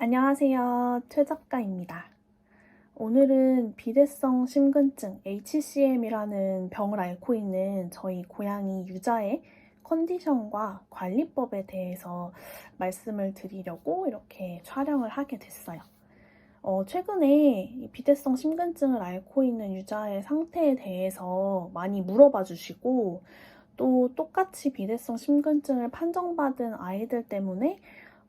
안녕하세요. 최 작가입니다. 오늘은 비대성 심근증 HCM이라는 병을 앓고 있는 저희 고양이 유자의 컨디션과 관리법에 대해서 말씀을 드리려고 이렇게 촬영을 하게 됐어요. 최근에 이 비대성 심근증을 앓고 있는 유자의 상태에 대해서 많이 물어봐 주시고, 또 똑같이 비대성 심근증을 판정받은 아이들 때문에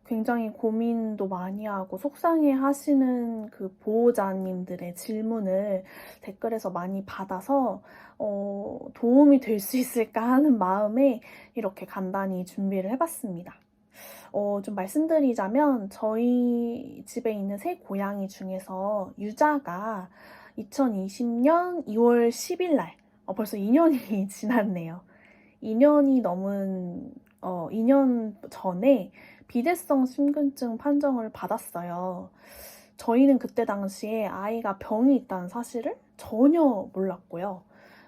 굉장히 고민도 많이 하고 속상해 하시는 그 보호자님들의 질문을 댓글에서 많이 받아서 도움이 될 수 있을까 하는 마음에 이렇게 간단히 준비를 해봤습니다. 좀 말씀드리자면 저희 집에 있는 새 고양이 중에서 유자가 2020년 2월 10일 날 벌써 2년이 지났네요. 2년이 넘은 2년 전에 비대성 심근증 판정을 받았어요. 저희는 그때 당시에 아이가 병이 있다는 사실을 전혀 몰랐고요.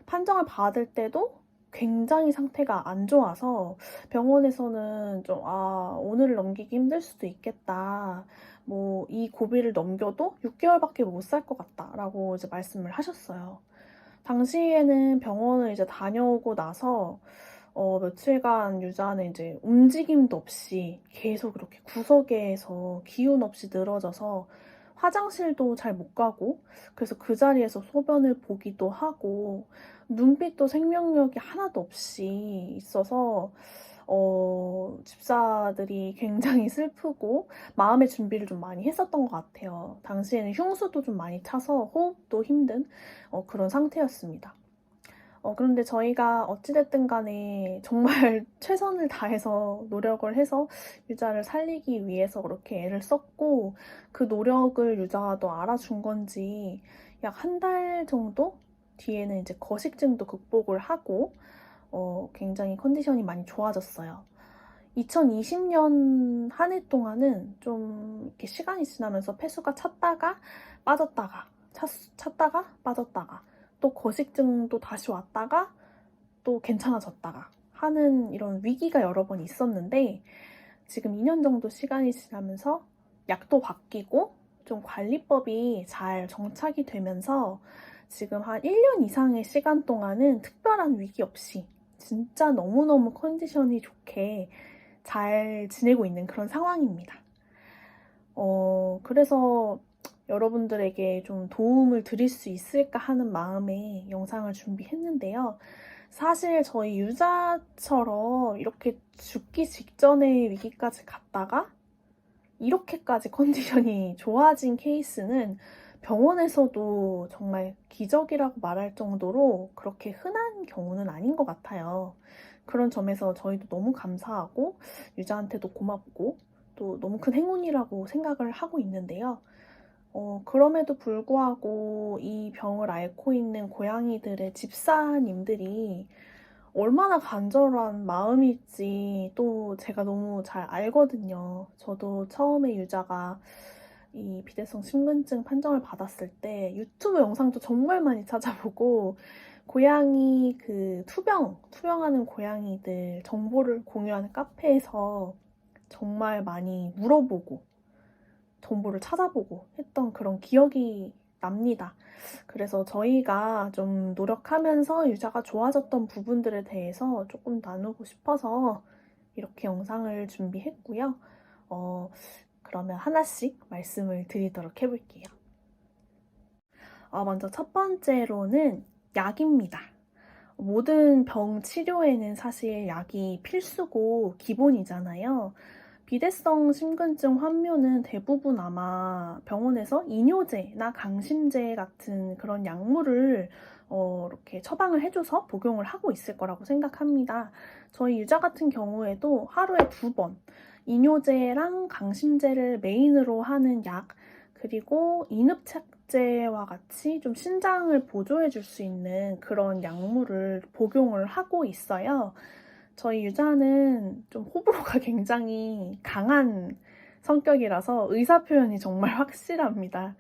판정을 받을 때도 굉장히 상태가 안 좋아서 병원에서는 좀, 오늘을 넘기기 힘들 수도 있겠다. 뭐, 이 고비를 넘겨도 6개월밖에 못 살 것 같다라고 이제 말씀을 하셨어요. 당시에는 병원을 이제 다녀오고 나서 며칠간 유자는 이제 움직임도 없이 계속 이렇게 구석에서 기운 없이 늘어져서 화장실도 잘 못 가고, 그래서 그 자리에서 소변을 보기도 하고, 눈빛도 생명력이 하나도 없이 있어서, 집사들이 굉장히 슬프고, 마음의 준비를 좀 많이 했었던 것 같아요. 당시에는 흉수도 좀 많이 차서 호흡도 힘든 그런 상태였습니다. 그런데 저희가 어찌됐든 간에 정말 최선을 다해서 노력을 해서 유자를 살리기 위해서 그렇게 애를 썼고, 그 노력을 유자가 또 알아준 건지 약 한 달 정도 뒤에는 이제 거식증도 극복을 하고 굉장히 컨디션이 많이 좋아졌어요. 2020년 한 해 동안은 좀 이렇게 시간이 지나면서 폐수가 찼다가 빠졌다가 찼다가 빠졌다가 또 거식증도 다시 왔다가 또 괜찮아졌다가 하는 이런 위기가 여러 번 있었는데, 지금 2년 정도 시간이 지나면서 약도 바뀌고 좀 관리법이 잘 정착이 되면서 지금 한 1년 이상의 시간 동안은 특별한 위기 없이 진짜 너무너무 컨디션이 좋게 잘 지내고 있는 그런 상황입니다. 그래서 여러분들에게 좀 도움을 드릴 수 있을까 하는 마음에 영상을 준비했는데요. 사실 저희 유자처럼 이렇게 죽기 직전의 위기까지 갔다가 이렇게까지 컨디션이 좋아진 케이스는 병원에서도 정말 기적이라고 말할 정도로 그렇게 흔한 경우는 아닌 것 같아요. 그런 점에서 저희도 너무 감사하고 유자한테도 고맙고 또 너무 큰 행운이라고 생각을 하고 있는데요. 그럼에도 불구하고 이 병을 앓고 있는 고양이들의 집사님들이 얼마나 간절한 마음일지 또 제가 너무 잘 알거든요. 저도 처음에 유자가 이 비대성 심근증 판정을 받았을 때 유튜브 영상도 정말 많이 찾아보고, 고양이 그 투병하는 고양이들 정보를 공유하는 카페에서 정말 많이 물어보고 정보를 찾아보고 했던 그런 기억이 납니다. 그래서 저희가 좀 노력하면서 유자가 좋아졌던 부분들에 대해서 조금 나누고 싶어서 이렇게 영상을 준비했고요. 그러면 하나씩 말씀을 드리도록 해볼게요. 먼저 첫 번째로는 약입니다. 모든 병 치료에는 사실 약이 필수고 기본이잖아요. 비대성 심근증 환묘는 대부분 아마 병원에서 이뇨제나 강심제 같은 그런 약물을 이렇게 처방을 해줘서 복용을 하고 있을 거라고 생각합니다. 저희 유자 같은 경우에도 하루에 2번 이뇨제랑 강심제를 메인으로 하는 약, 그리고 인읍착제와 같이 좀 신장을 보조해 줄 수 있는 그런 약물을 복용을 하고 있어요. 저희 유자는 좀 호불호가 굉장히 강한 성격이라서 의사 표현이 정말 확실합니다.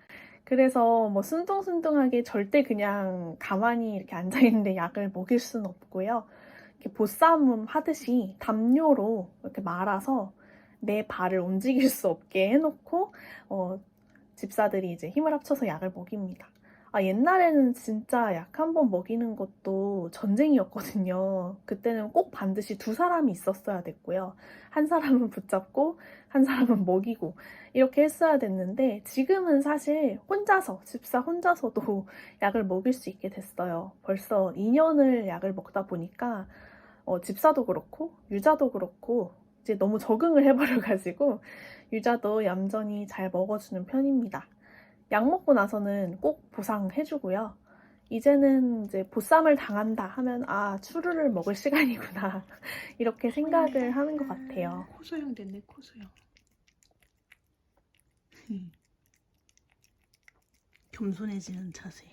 그래서 뭐 순둥순둥하게 절대 그냥 가만히 이렇게 앉아있는데 약을 먹일 수는 없고요. 이렇게 보쌈 하듯이 담요로 이렇게 말아서 내 발을 움직일 수 없게 해놓고 집사들이 이제 힘을 합쳐서 약을 먹입니다. 옛날에는 진짜 약 한 번 먹이는 것도 전쟁이었거든요. 그때는 꼭 반드시 두 사람이 있었어야 됐고요. 한 사람은 붙잡고 한 사람은 먹이고 이렇게 했어야 됐는데 지금은 사실 집사 혼자서도 약을 먹일 수 있게 됐어요. 벌써 2년을 약을 먹다 보니까 집사도 그렇고 유자도 그렇고 이제 너무 적응을 해버려가지고 유자도 얌전히 잘 먹어주는 편입니다. 약 먹고 나서는 꼭 보상해주고요. 이제는 이제 보쌈을 당한다 하면 추루를 먹을 시간이구나 이렇게 생각을 하는 것 같아요. 코소형 됐네, 코소형. 겸손해지는 자세.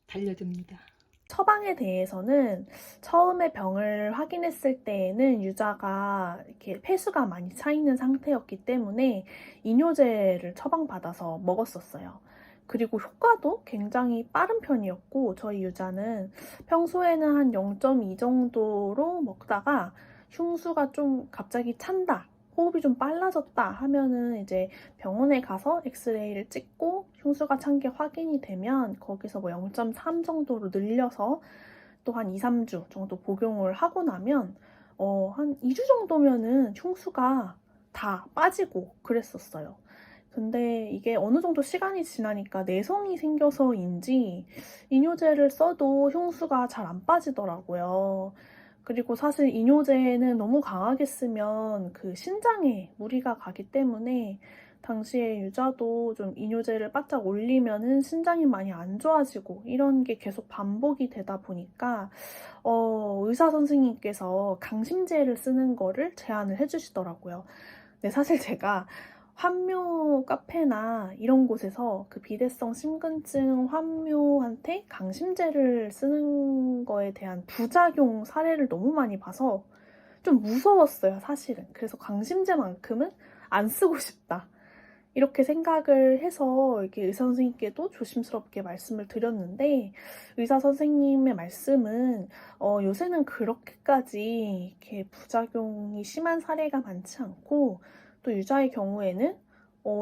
달려듭니다. 처방에 대해서는 처음에 병을 확인했을 때에는 유자가 이렇게 폐수가 많이 차 있는 상태였기 때문에 이뇨제를 처방받아서 먹었었어요. 그리고 효과도 굉장히 빠른 편이었고 저희 유자는 평소에는 한 0.2 정도로 먹다가 흉수가 좀 갑자기 찬다, 호흡이 좀 빨라졌다 하면은 이제 병원에 가서 엑스레이를 찍고 흉수가 찬 게 확인이 되면 거기서 뭐 0.3 정도로 늘려서 또 한 2, 3주 정도 복용을 하고 나면 한 2주 정도면은 흉수가 다 빠지고 그랬었어요. 근데 이게 어느 정도 시간이 지나니까 내성이 생겨서인지 이뇨제를 써도 흉수가 잘 안 빠지더라고요. 그리고 사실 이뇨제는 너무 강하게 쓰면 그 신장에 무리가 가기 때문에 당시에 유자도 좀 이뇨제를 바짝 올리면은 신장이 많이 안 좋아지고 이런 게 계속 반복이 되다 보니까 의사 선생님께서 강심제를 쓰는 거를 제안을 해주시더라고요. 근데 사실 제가 환묘 카페나 이런 곳에서 그 비대성 심근증 환묘한테 강심제를 쓰는 거에 대한 부작용 사례를 너무 많이 봐서 좀 무서웠어요, 사실은. 그래서 강심제만큼은 안 쓰고 싶다. 이렇게 생각을 해서 이렇게 의사 선생님께도 조심스럽게 말씀을 드렸는데 의사 선생님의 말씀은 요새는 그렇게까지 이렇게 부작용이 심한 사례가 많지 않고 또 유자의 경우에는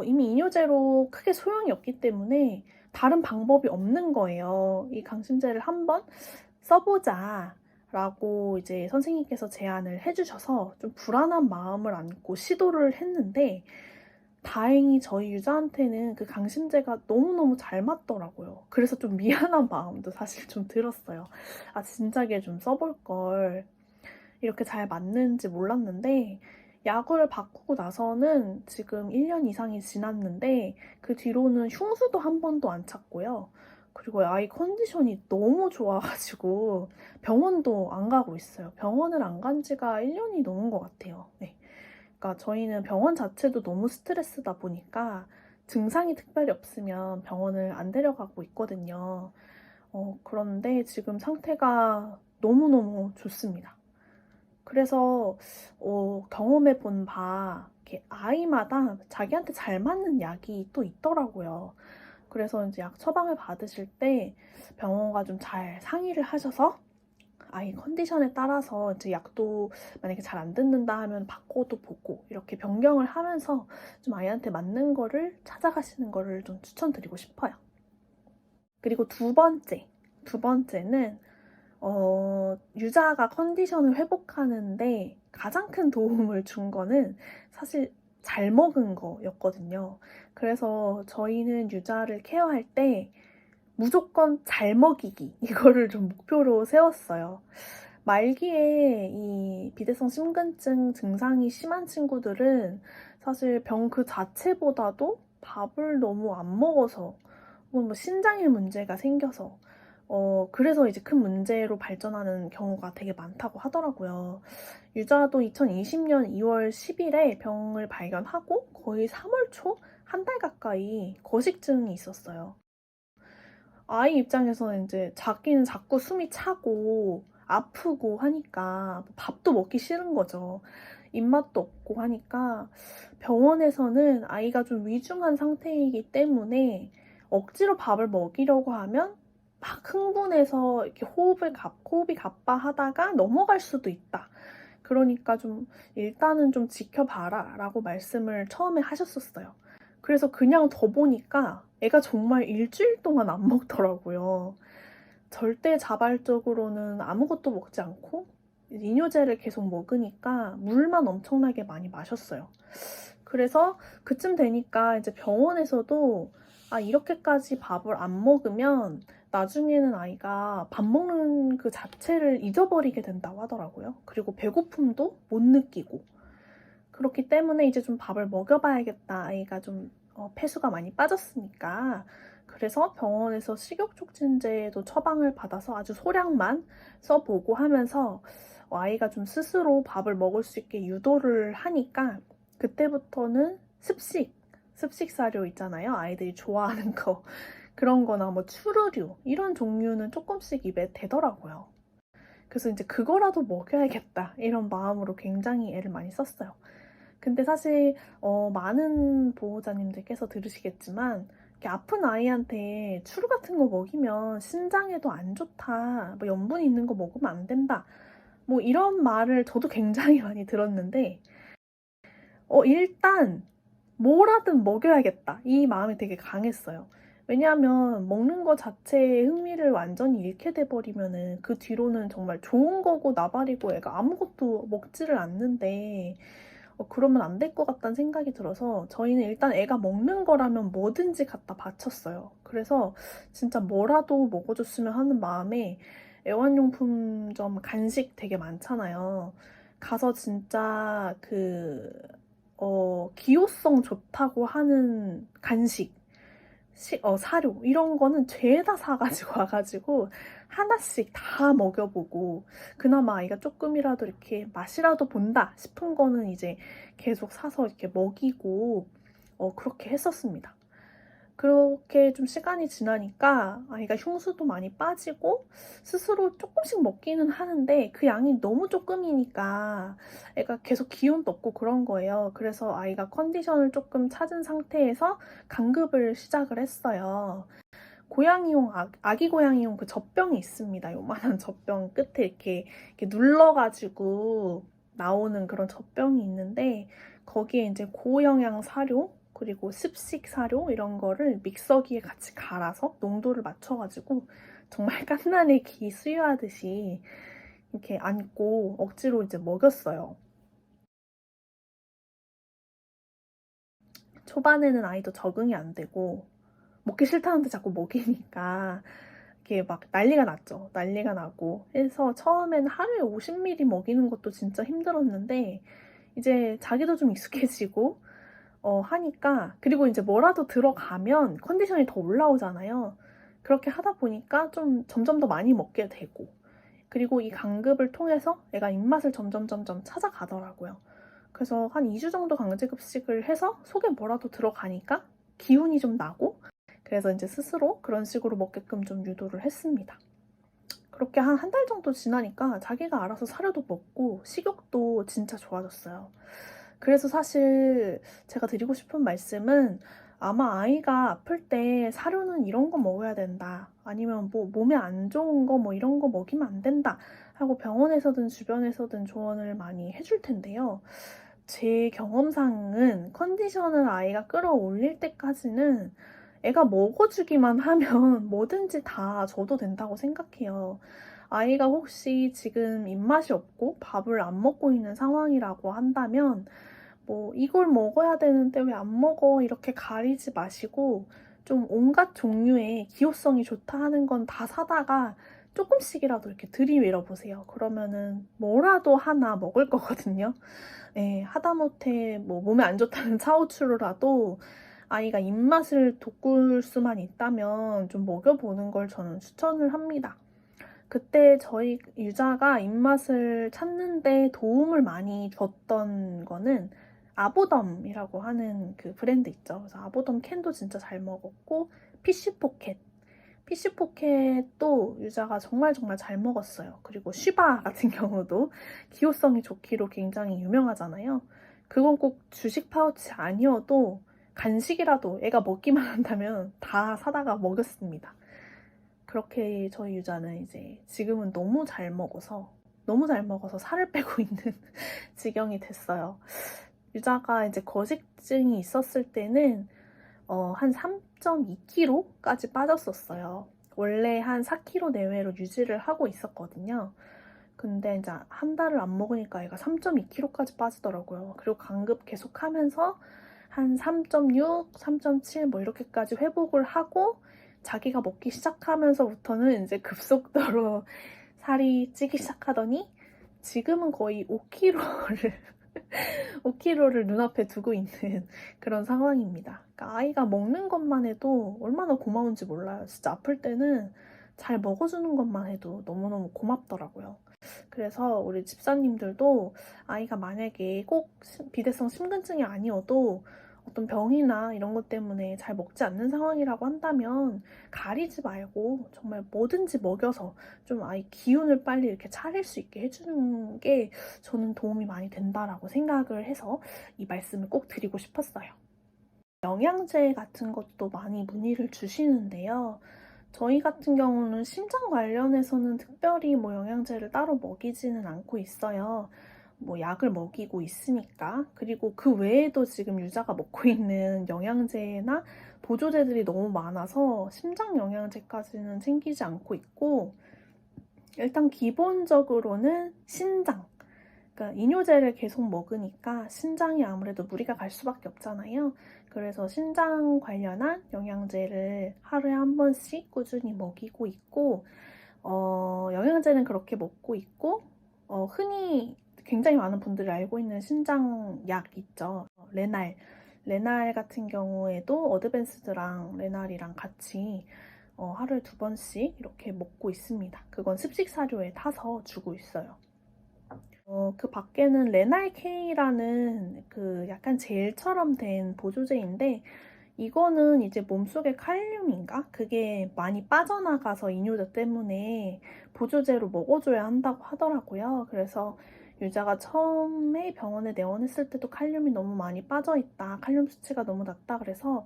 이미 이뇨제로 크게 소용이 없기 때문에 다른 방법이 없는 거예요. 이 강심제를 한번 써보자 라고 이제 선생님께서 제안을 해주셔서 좀 불안한 마음을 안고 시도를 했는데 다행히 저희 유자한테는 그 강심제가 너무너무 잘 맞더라고요. 그래서 좀 미안한 마음도 사실 좀 들었어요. 진작에 좀 써볼 걸. 이렇게 잘 맞는지 몰랐는데 약을 바꾸고 나서는 지금 1년 이상이 지났는데 그 뒤로는 흉수도 한 번도 안 찼고요. 그리고 아이 컨디션이 너무 좋아가지고 병원도 안 가고 있어요. 병원을 안 간 지가 1년이 넘은 것 같아요. 네. 그러니까 저희는 병원 자체도 너무 스트레스다 보니까 증상이 특별히 없으면 병원을 안 데려가고 있거든요. 그런데 지금 상태가 너무너무 좋습니다. 그래서 경험해 본 바 이렇게 아이마다 자기한테 잘 맞는 약이 또 있더라고요. 그래서 이제 약 처방을 받으실 때 병원과 좀 잘 상의를 하셔서 아이 컨디션에 따라서 이제 약도 만약에 잘 안 듣는다 하면 바꿔도 보고 이렇게 변경을 하면서 좀 아이한테 맞는 거를 찾아가시는 거를 좀 추천드리고 싶어요. 그리고 두 번째는 유자가 컨디션을 회복하는데 가장 큰 도움을 준 거는 사실 잘 먹은 거였거든요. 그래서 저희는 유자를 케어할 때 무조건 잘 먹이기 이거를 좀 목표로 세웠어요. 말기에 이 비대성 심근증 증상이 심한 친구들은 사실 병 그 자체보다도 밥을 너무 안 먹어서 혹은 뭐 신장에 문제가 생겨서 그래서 이제 큰 문제로 발전하는 경우가 되게 많다고 하더라고요. 유자도 2020년 2월 10일에 병을 발견하고 거의 3월 초? 한 달 가까이 거식증이 있었어요. 아이 입장에서는 이제 자기는 자꾸 숨이 차고 아프고 하니까 밥도 먹기 싫은 거죠. 입맛도 없고 하니까 병원에서는 아이가 좀 위중한 상태이기 때문에 억지로 밥을 먹이려고 하면 막 흥분해서 이렇게 호흡이 가빠하다가 넘어갈 수도 있다. 그러니까 좀 일단은 좀 지켜봐라 라고 말씀을 처음에 하셨었어요. 그래서 그냥 더 보니까 애가 정말 일주일 동안 안 먹더라고요. 절대 자발적으로는 아무것도 먹지 않고 이뇨제를 계속 먹으니까 물만 엄청나게 많이 마셨어요. 그래서 그쯤 되니까 이제 병원에서도 아, 이렇게까지 밥을 안 먹으면 나중에는 아이가 밥 먹는 그 자체를 잊어버리게 된다고 하더라고요. 그리고 배고픔도 못 느끼고. 그렇기 때문에 이제 좀 밥을 먹여봐야겠다. 아이가 좀 폐수가 많이 빠졌으니까. 그래서 병원에서 식욕촉진제도 처방을 받아서 아주 소량만 써보고 하면서 아이가 좀 스스로 밥을 먹을 수 있게 유도를 하니까 그때부터는 습식 사료 있잖아요. 아이들이 좋아하는 거. 그런 거나 뭐 추루류 이런 종류는 조금씩 입에 대더라고요. 그래서 이제 그거라도 먹여야겠다 이런 마음으로 굉장히 애를 많이 썼어요. 근데 사실 많은 보호자님들께서 들으시겠지만 이렇게 아픈 아이한테 추루 같은 거 먹이면 신장에도 안 좋다, 뭐 염분 있는 거 먹으면 안 된다, 뭐 이런 말을 저도 굉장히 많이 들었는데 일단 뭐라든 먹여야겠다 이 마음이 되게 강했어요. 왜냐하면 먹는 거 자체에 흥미를 완전히 잃게 돼버리면은 그 뒤로는 정말 좋은 거고 나발이고 애가 아무것도 먹지를 않는데 그러면 안 될 것 같다는 생각이 들어서 저희는 일단 애가 먹는 거라면 뭐든지 갖다 바쳤어요. 그래서 진짜 뭐라도 먹어줬으면 하는 마음에 애완용품점 간식 되게 많잖아요. 가서 진짜 기호성 좋다고 하는 간식, 사료 이런 거는 죄다 사가지고 와가지고 하나씩 다 먹여보고 그나마 아이가 조금이라도 이렇게 맛이라도 본다 싶은 거는 이제 계속 사서 이렇게 먹이고 그렇게 했었습니다. 그렇게 좀 시간이 지나니까 아이가 흉수도 많이 빠지고 스스로 조금씩 먹기는 하는데 그 양이 너무 조금이니까 애가 계속 기운도 없고 그런 거예요. 그래서 아이가 컨디션을 조금 찾은 상태에서 강급을 시작을 했어요. 고양이용, 아기 고양이용 그 젖병이 있습니다. 요만한 젖병 끝에 이렇게 눌러가지고 나오는 그런 젖병이 있는데 거기에 이제 고영양 사료 그리고 습식 사료 이런 거를 믹서기에 같이 갈아서 농도를 맞춰가지고 정말 갓난의 기 수유하듯이 이렇게 안고 억지로 이제 먹였어요. 초반에는 아이도 적응이 안 되고 먹기 싫다는데 자꾸 먹이니까 이게 막 난리가 났죠. 난리가 나고 해서 처음에는 하루에 50ml 먹이는 것도 진짜 힘들었는데 이제 자기도 좀 익숙해지고 하니까 그리고 이제 뭐라도 들어가면 컨디션이 더 올라오잖아요. 그렇게 하다 보니까 좀 점점 더 많이 먹게 되고 그리고 이 강급을 통해서 애가 입맛을 점점 찾아가더라고요. 그래서 한 2주 정도 강제급식을 해서 속에 뭐라도 들어가니까 기운이 좀 나고 그래서 이제 스스로 그런 식으로 먹게끔 좀 유도를 했습니다. 그렇게 한 달 정도 지나니까 자기가 알아서 사료도 먹고 식욕도 진짜 좋아졌어요. 그래서 사실 제가 드리고 싶은 말씀은 아마 아이가 아플 때 사료는 이런 거 먹어야 된다. 아니면 뭐 몸에 안 좋은 거 뭐 이런 거 먹이면 안 된다. 하고 병원에서든 주변에서든 조언을 많이 해줄 텐데요. 제 경험상은 컨디션을 아이가 끌어올릴 때까지는 애가 먹어주기만 하면 뭐든지 다 줘도 된다고 생각해요. 아이가 혹시 지금 입맛이 없고 밥을 안 먹고 있는 상황이라고 한다면 뭐 이걸 먹어야 되는데 왜 안 먹어 이렇게 가리지 마시고 좀 온갖 종류의 기호성이 좋다 하는 건 다 사다가 조금씩이라도 이렇게 들이밀어 보세요. 그러면은 뭐라도 하나 먹을 거거든요. 네, 하다못해 뭐 몸에 안 좋다는 차우추로라도 아이가 입맛을 돋굴 수만 있다면 좀 먹여보는 걸 저는 추천을 합니다. 그때 저희 유자가 입맛을 찾는데 도움을 많이 줬던 거는 아보덤이라고 하는 그 브랜드 있죠. 그래서 아보덤 캔도 진짜 잘 먹었고 피쉬포켓. 피쉬포켓도 유자가 정말 잘 먹었어요. 그리고 쉬바 같은 경우도 기호성이 좋기로 굉장히 유명하잖아요. 그건 꼭 주식 파우치 아니어도 간식이라도 애가 먹기만 한다면 다 사다가 먹였습니다. 그렇게 저희 유자는 이제 지금은 너무 잘 먹어서 너무 잘 먹어서 살을 빼고 있는 지경이 됐어요. 유자가 이제 거식증이 있었을 때는 한 3.2kg까지 빠졌었어요. 원래 한 4kg 내외로 유지를 하고 있었거든요. 근데 이제 한 달을 안 먹으니까 얘가 3.2kg까지 빠지더라고요. 그리고 강급 계속 하면서 한 3.6, 3.7 뭐 이렇게까지 회복을 하고 자기가 먹기 시작하면서부터는 이제 급속도로 살이 찌기 시작하더니 지금은 거의 5kg를 5kg를 눈앞에 두고 있는 그런 상황입니다. 그러니까 아이가 먹는 것만 해도 얼마나 고마운지 몰라요. 진짜 아플 때는 잘 먹어주는 것만 해도 너무너무 고맙더라고요. 그래서 우리 집사님들도 아이가 만약에 꼭 비대성 심근증이 아니어도 어떤 병이나 이런 것 때문에 잘 먹지 않는 상황이라고 한다면 가리지 말고 정말 뭐든지 먹여서 좀 아이 기운을 빨리 이렇게 차릴 수 있게 해주는 게 저는 도움이 많이 된다라고 생각을 해서 이 말씀을 꼭 드리고 싶었어요. 영양제 같은 것도 많이 문의를 주시는데요. 저희 같은 경우는 심장 관련해서는 특별히 뭐 영양제를 따로 먹이지는 않고 있어요. 뭐 약을 먹이고 있으니까. 그리고 그 외에도 지금 유자가 먹고 있는 영양제나 보조제들이 너무 많아서 심장 영양제까지는 챙기지 않고 있고, 일단 기본적으로는 신장. 그러니까 이뇨제를 계속 먹으니까 신장이 아무래도 무리가 갈 수밖에 없잖아요. 그래서 신장 관련한 영양제를 하루에 한 번씩 꾸준히 먹이고 있고, 영양제는 그렇게 먹고 있고, 흔히 굉장히 많은 분들이 알고 있는 신장약 있죠. 레날. 레날 같은 경우에도 어드밴스드랑 레날이랑 같이 하루에 2번씩 이렇게 먹고 있습니다. 그건 습식사료에 타서 주고 있어요. 그 밖에는 레날케이라는 그 약간 젤처럼 된 보조제인데, 이거는 이제 몸속에 칼륨인가? 그게 많이 빠져나가서 이뇨제 때문에 보조제로 먹어줘야 한다고 하더라고요. 그래서 유자가 처음에 병원에 내원했을 때도 칼륨이 너무 많이 빠져있다, 칼륨 수치가 너무 낮다 그래서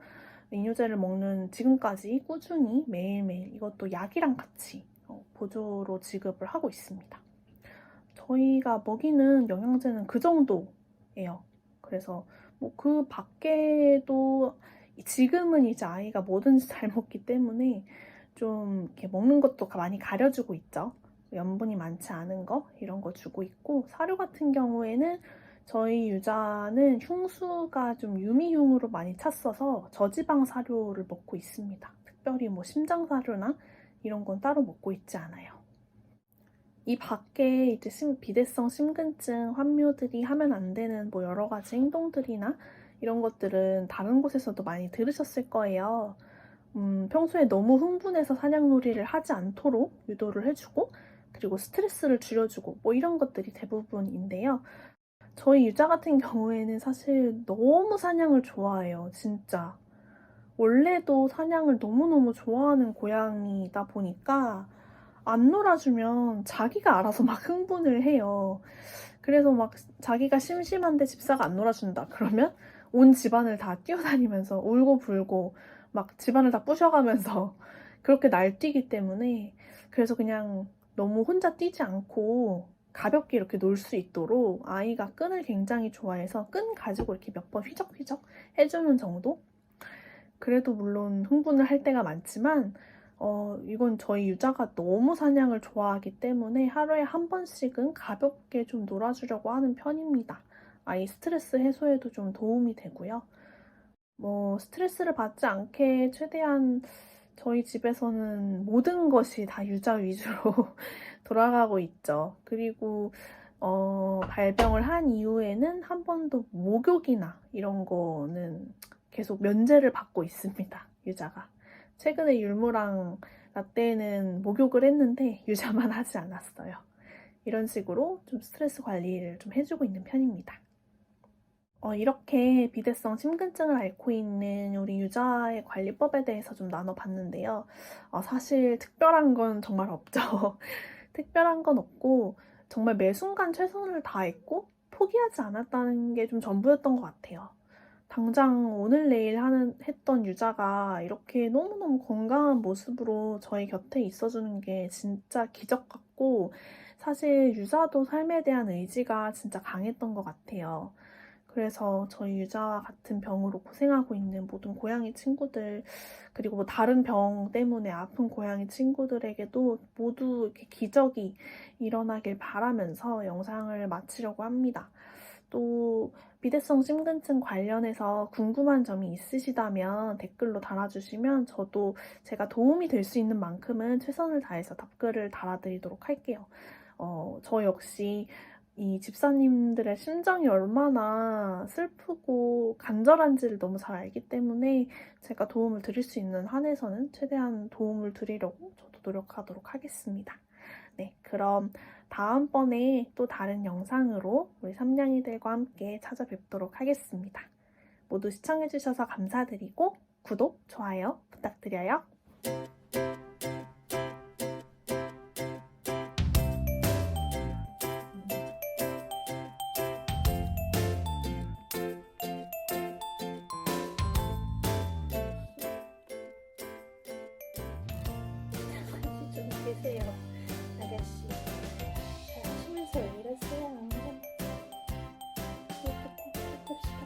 이뇨제를 먹는 지금까지 꾸준히 매일매일 이것도 약이랑 같이 보조로 지급을 하고 있습니다. 저희가 먹이는 영양제는 그 정도예요. 그래서 뭐 그 밖에도 지금은 이제 아이가 뭐든지 잘 먹기 때문에 좀 이렇게 먹는 것도 많이 가려주고 있죠. 염분이 많지 않은 거 이런 거 주고 있고, 사료 같은 경우에는 저희 유자는 흉수가 좀 유미흉으로 많이 찼어서 저지방 사료를 먹고 있습니다. 특별히 뭐 심장 사료나 이런 건 따로 먹고 있지 않아요. 이 밖에 이제 비대성 심근증 환묘들이 하면 안 되는 뭐 여러 가지 행동들이나 이런 것들은 다른 곳에서도 많이 들으셨을 거예요. 평소에 너무 흥분해서 사냥놀이를 하지 않도록 유도를 해주고, 그리고 스트레스를 줄여주고 뭐 이런 것들이 대부분인데요. 저희 유자 같은 경우에는 사실 너무 사냥을 좋아해요, 진짜. 원래도 사냥을 너무너무 좋아하는 고양이다 보니까 안 놀아주면 자기가 알아서 막 흥분을 해요. 그래서 막 자기가 심심한데 집사가 안 놀아준다 그러면 온 집안을 다 뛰어다니면서 울고 불고 막 집안을 다 부셔가면서 그렇게 날뛰기 때문에, 그래서 그냥 너무 혼자 뛰지 않고 가볍게 이렇게 놀 수 있도록 아이가 끈을 굉장히 좋아해서 끈 가지고 이렇게 몇 번 휘적휘적 해주는 정도? 그래도 물론 흥분을 할 때가 많지만 이건 저희 유자가 너무 사냥을 좋아하기 때문에 하루에 한 번씩은 가볍게 좀 놀아주려고 하는 편입니다. 아이 스트레스 해소에도 좀 도움이 되고요. 뭐 스트레스를 받지 않게 최대한 저희 집에서는 모든 것이 다 유자 위주로 돌아가고 있죠. 그리고 발병을 한 이후에는 한 번도 목욕이나 이런 거는 계속 면제를 받고 있습니다, 유자가. 최근에 율무랑 라떼는 목욕을 했는데 유자만 하지 않았어요. 이런 식으로 좀 스트레스 관리를 좀 해주고 있는 편입니다. 이렇게 비대성 심근증을 앓고 있는 우리 유자의 관리법에 대해서 좀 나눠봤는데요. 사실 특별한 건 정말 없죠. 특별한 건 없고 정말 매 순간 최선을 다했고 포기하지 않았다는 게 좀 전부였던 것 같아요. 당장 오늘 내일 했던 유자가 이렇게 너무너무 건강한 모습으로 저희 곁에 있어주는 게 진짜 기적 같고, 사실 유자도 삶에 대한 의지가 진짜 강했던 것 같아요. 그래서 저희 유자와 같은 병으로 고생하고 있는 모든 고양이 친구들, 그리고 뭐 다른 병 때문에 아픈 고양이 친구들에게도 모두 이렇게 기적이 일어나길 바라면서 영상을 마치려고 합니다. 또 비대성 심근증 관련해서 궁금한 점이 있으시다면 댓글로 달아주시면 저도 제가 도움이 될 수 있는 만큼은 최선을 다해서 답글을 달아드리도록 할게요. 저 역시 이 집사님들의 심정이 얼마나 슬프고 간절한지를 너무 잘 알기 때문에 제가 도움을 드릴 수 있는 한에서는 최대한 도움을 드리려고 저도 노력하도록 하겠습니다. 네, 그럼 다음번에 또 다른 영상으로 우리 삼냥이들과 함께 찾아뵙도록 하겠습니다. 모두 시청해주셔서 감사드리고 구독, 좋아요 부탁드려요. 좀 계세요, 아가씨. 자, 숨에서 왜 이러세요? 깨끗합시다.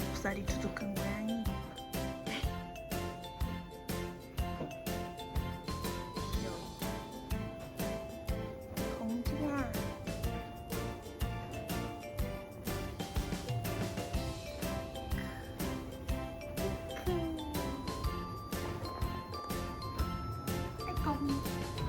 목살이 두둑한 고양이. 공주야. 아이고.